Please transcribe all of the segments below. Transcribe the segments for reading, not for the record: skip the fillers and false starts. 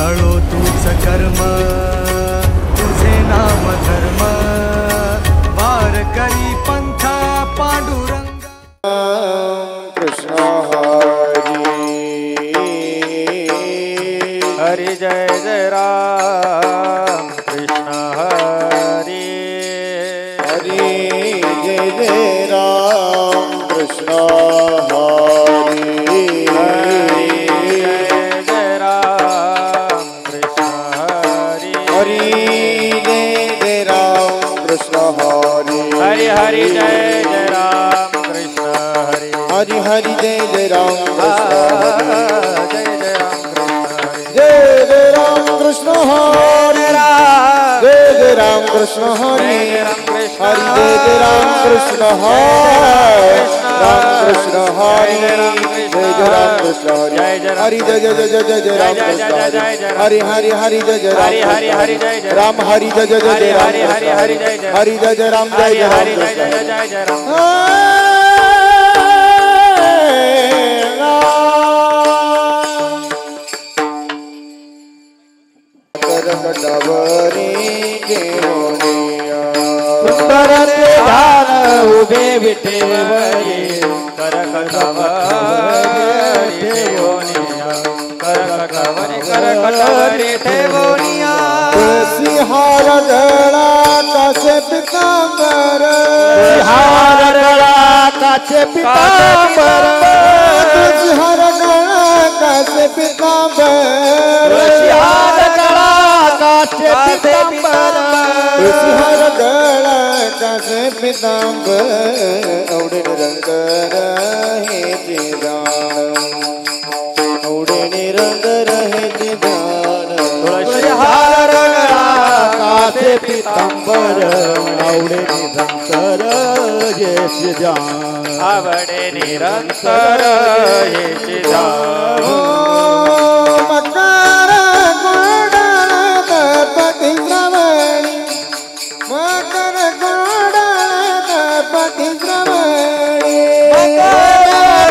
तळो तूच कर्म तुझे नाम धर्म वार करी पंथा पांडुरंग कृष्ण हरी हरि जय जय राम कृष्ण हरि हरि जय जय राम कृष्ण हरि हरि जय जय राम कृष्ण हरि हरि हरि जय जय राम कृष्ण हरि हरि हरि जय जय राम कृष्ण हरि जय जय राम जय जय राम कृष्ण हरि जय जय राम कृष्ण हरि हरि जय जय राम कृष्ण हरि राम कृष्ण हरि जय जय राम कृष्ण हरि हरि जय जय जय जय जय राम कृष्ण हरि हरि हरि हरि जय जय राम राम हरि जय जय जय राम हरि जय जय राम जय जय राम सुंदर ते धान उभे विठेवरी करकटवरी ठेवोनिया सिंहार गळा कासे पितांबर हार गळा काचे पितांबर सिंहार गळा कासे पितांबर हार गळा काचे पितांबर सिंहार गळा कासे पितांबर औडे रंग रहे जाण औडे रंग रहे जाण तुळशी हार गळा काचे पितांबर आवडे निरंतर येची जाण आवडे निरंतर येची जाण मकर गोडाळात पती श्रवणी मकर गोडाळात पती श्रवणी मकर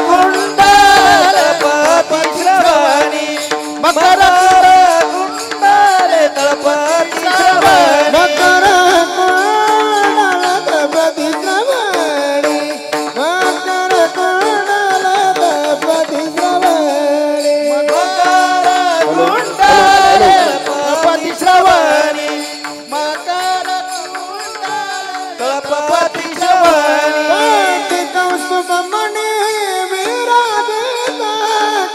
गुंडाल पती श्रवणी मकर गुंडाल तळपती श्रवणी मकर गोडाळात पती श्रवणी मकर गोडाळात पती श्रवणी गुंडाल पती श्रवणी मकर गुंडाल तळपती श्रवणी कांड कौस्तुभमणि विराजेता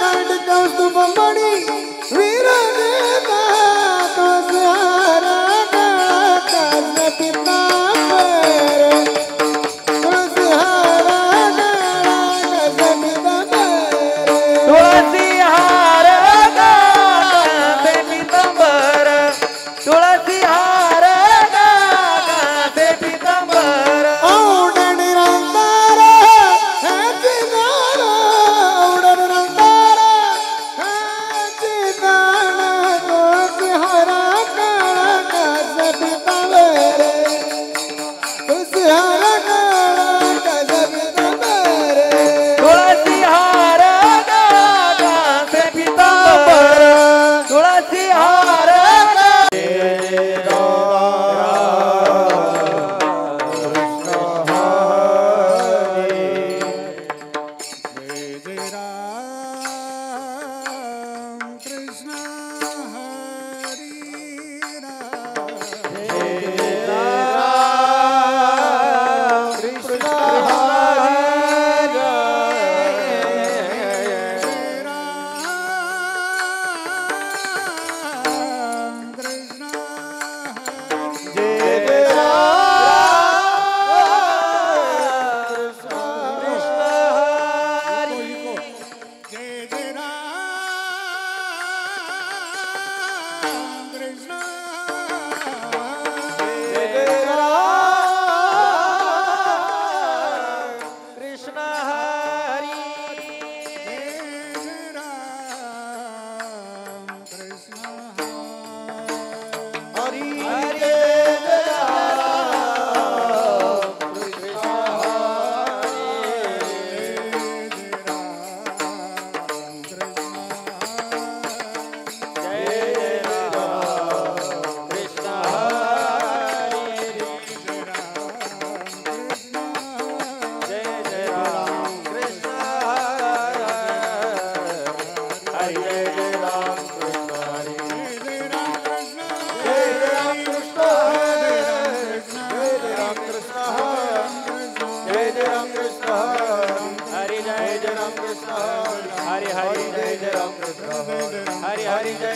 कांड कौस्तुभमणि विराजेता तुझ्यार गळा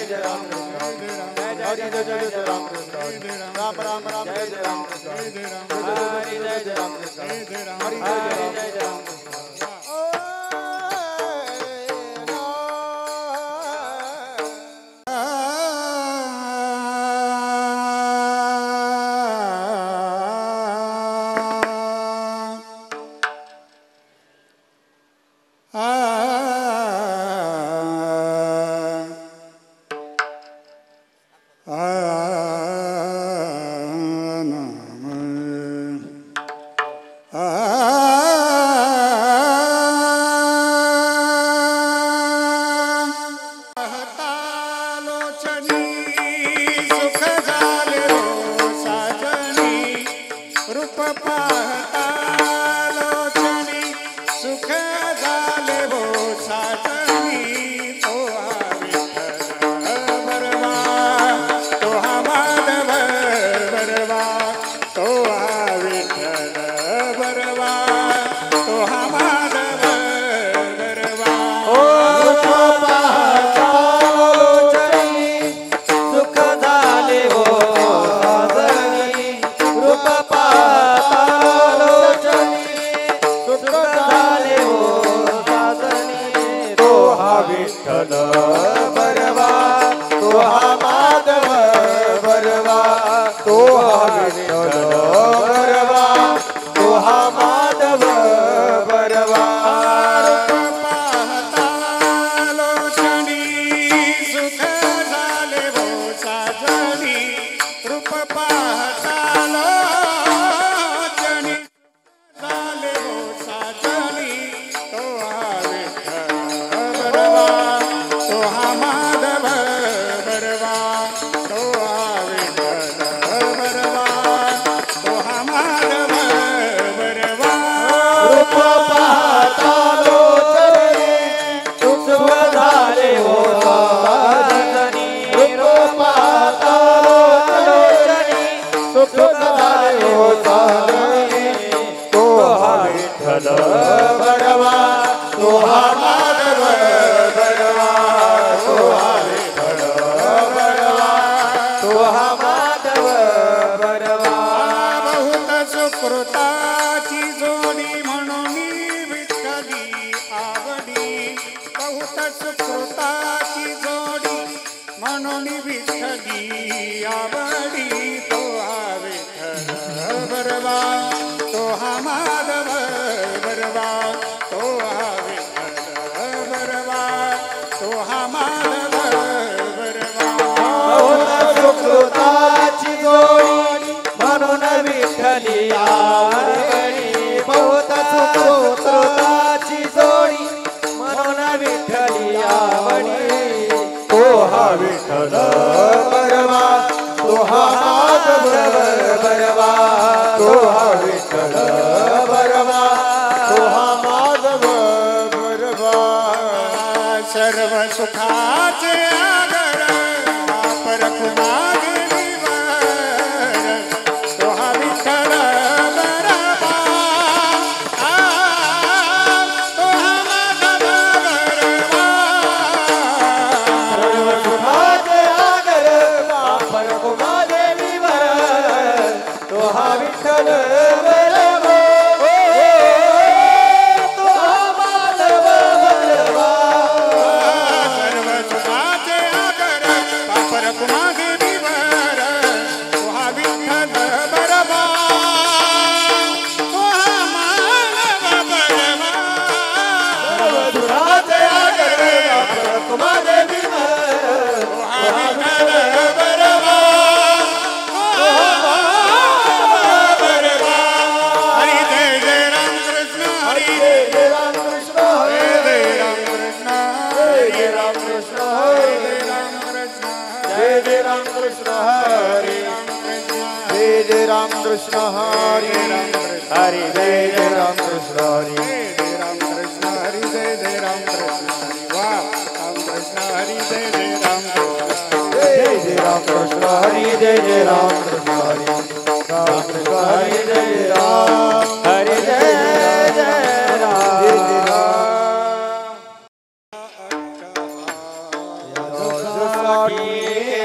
जय राम कृष्ण हरि जय जय जय राम कृष्ण राम राम राम जय जय राम कृष्ण हरि जय जय राम कृष्ण हरि जय जय राम कृष्ण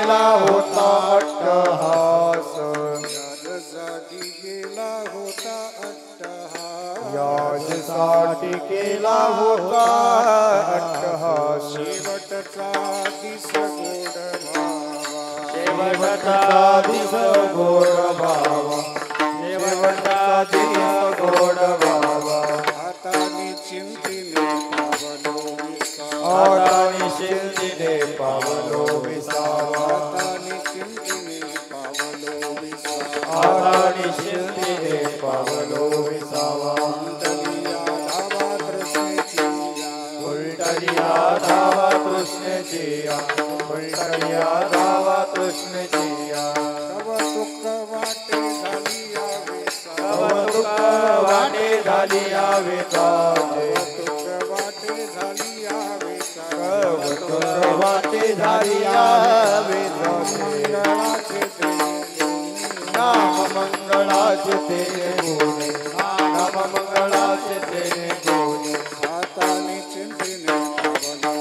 गेला होता अट्टहास याजसाठी गेला होता अट्टहास याजसाठी केला होता अट्टहास शेवटचा दिस गोड भावा शेवटचा दिस गोड भावा शेवटचा दिस गोड भावा हाताने चिंतीने पावलो विसावा हाताने शिंदीने पावलो विसावा हाताने चिंतीने पावलो विसावा हाताने शिंदीने पावलो विसावा उलटलिया धावा तृष्णेचिया उलटलिया धावा तृष्णेचिया तव दुःख वाटे झाली यावे तव दुःख वाटे झाली यावे ताजे दुःख वाटे झाली यावे तव दुःख वाटे झाली यावे ताजे मंगळाचे नाम मंगळाचे ते गुणे नाम मंगळाचे ते गुणे हाताने चिंतीने पावलो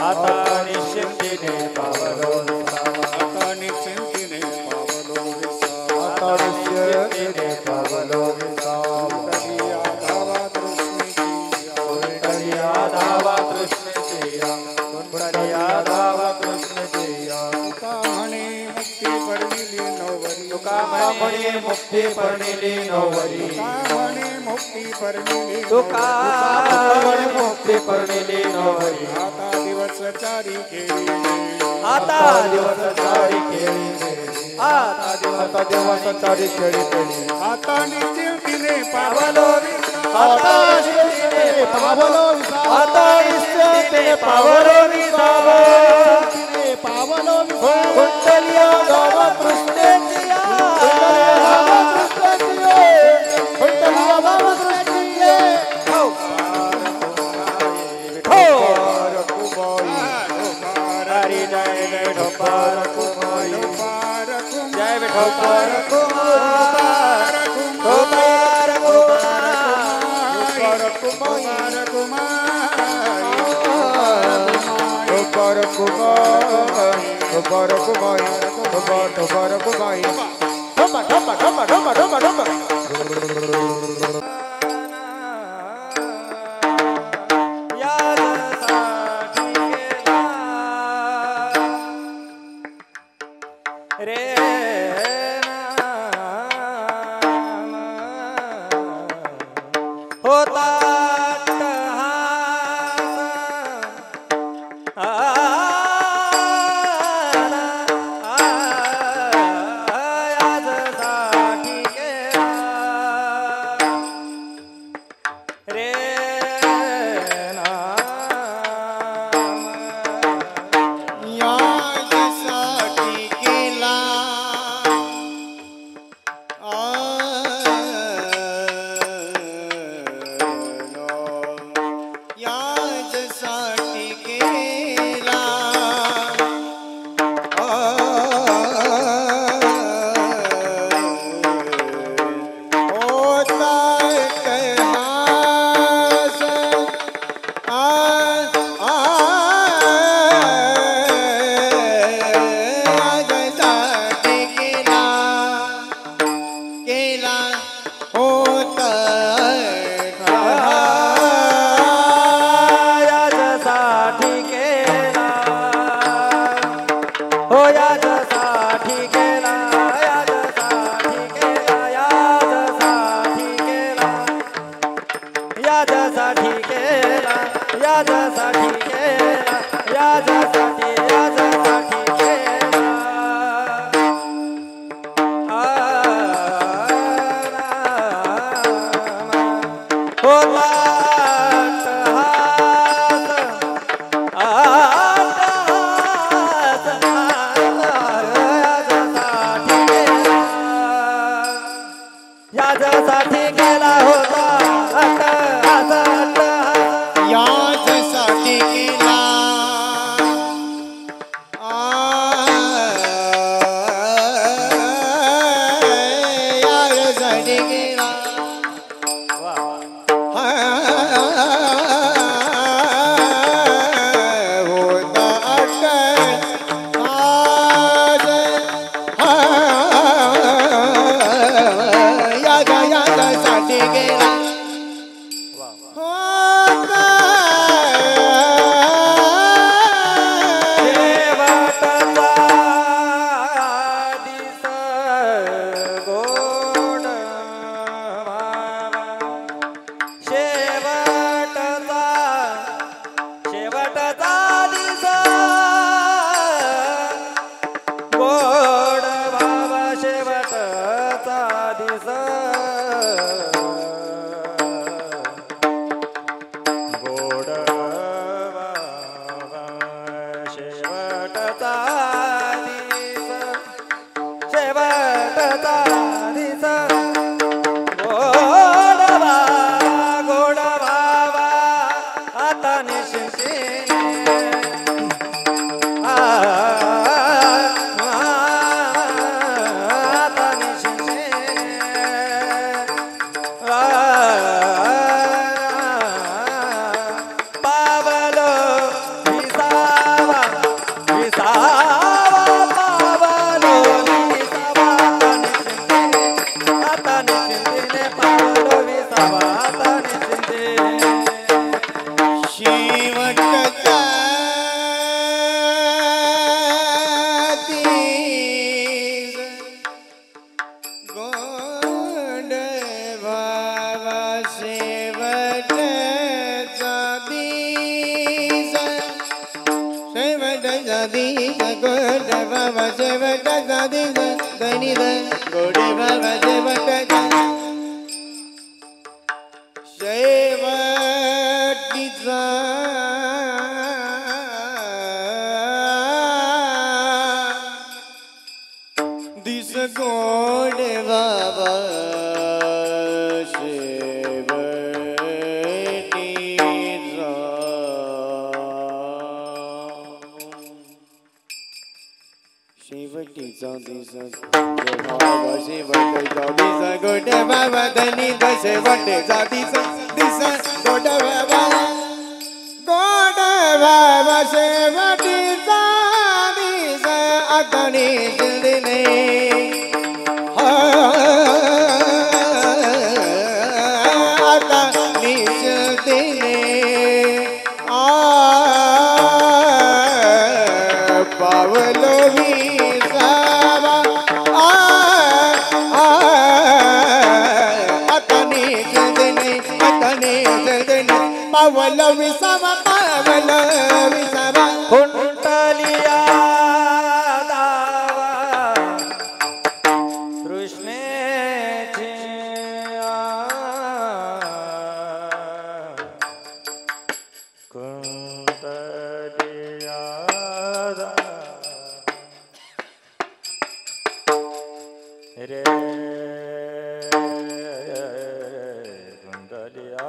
हाताने शिंदीने पावलो विसावा हाताने चिंतीने पावलो विसावा हाताने शिंदीने पावलो विसावा उलटलिया धावा तृष्णेचिया उलटलिया धावा तृष्णेचिया उलटलिया धावा तृष्णेचिया तुका म्हणे मुक्ती पडलेली नवरी तुका म्हणे मुक्ती पडलेली नवरी तुका म्हणे मुक्ती पडलेली तुका म्हणे मुक्ती पडलेली नवरी आता दिवस चारी केली आता दिवस चारी खेळी आता दिवस चारी खेळी केली हाताने चिंतीने पावलो आता शिंदीने पावलो विसावा आता शिंदीने पावलो विसावा पावलो विसावा कुंडलिया धावा तृष्णेचिया कुंडलिया धावा तृष्णेचिया हो हरी जय जय ढोपार कुमारी जय ढोपार कुमार ढोपार कुमार ढोपार कुमारी ढोपार कुमारी ढोपार कुमारी ढोपा ढोपा ढोपा ढोपा ढोपा ढोपा रे होता गोड बाबा शेवटचा दिस गोड बाबा शेवटचा दिस शेवटचा दिस गोड बाबा आता निश्चिंतीने आता निश्चिंतीने पावलो विसावा विसावा पावलो विसावा आता निश्चिंतीने पावलो विसावा आता निश्चिंतीने शेवटचा दिस गोड बाबा शेवटचा दिस शेवटचा दिस गोड बाबा शेवटचा दिस गणित गोड बाबा शेवटचा शेवटीचा दिस गोड बाबा शेवटीचा शेवटीचा दिस बाबा शेवटीचा दिस गोड बाबा धनी शेवटीचा दिस दिस गोड बाबा शेवटीचा दिस आता निश्चिंतीने आता निश्चिंतीने पावलो विसावा आता निश्चिंतीने पावलो विसावा कुंटलिया दावा कृष्णेची कुंटलिया रे कुंटलिया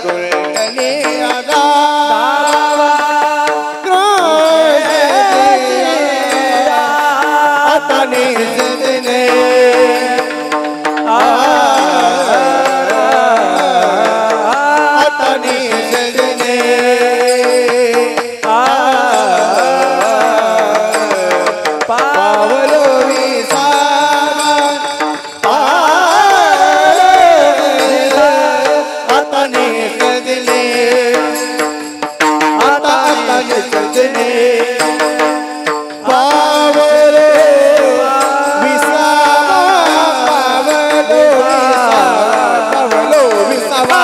गुलटने आगा आता निजने आता निजने पावलो विसावा आता निजने आता निजने पावलो विसावा पावलो विसावा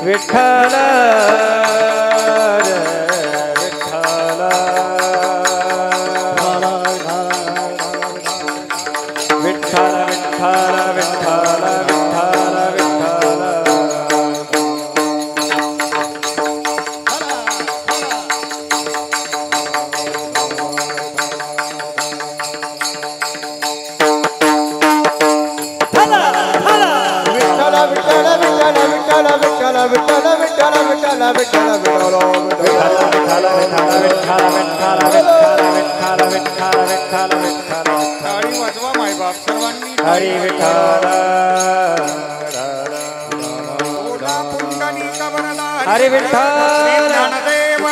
विठ्ठल हरी हरी विठ्ठल ज्ञानदेव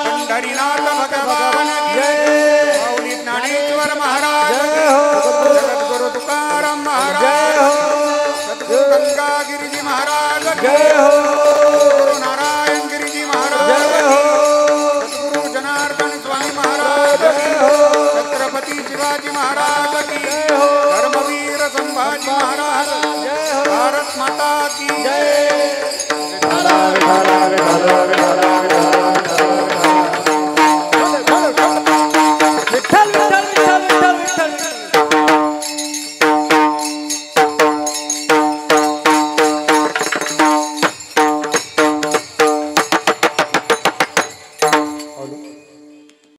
पंढरीनाथ भगवान जय माऊली ज्ञानेश्वर महाराज सद्गुरु तुकाराम महाराज सद्गुरु गंगा गिरिजी महाराज जय हो गुरु नारायण गिरिजी महाराज जय हो सद्गुरु जनार्दन स्वामी महाराज जय हो छत्रपती शिवाजी महाराज की जय हो धर्मवीर संभाजी महाराज जय हो भारत माता की जय Hello.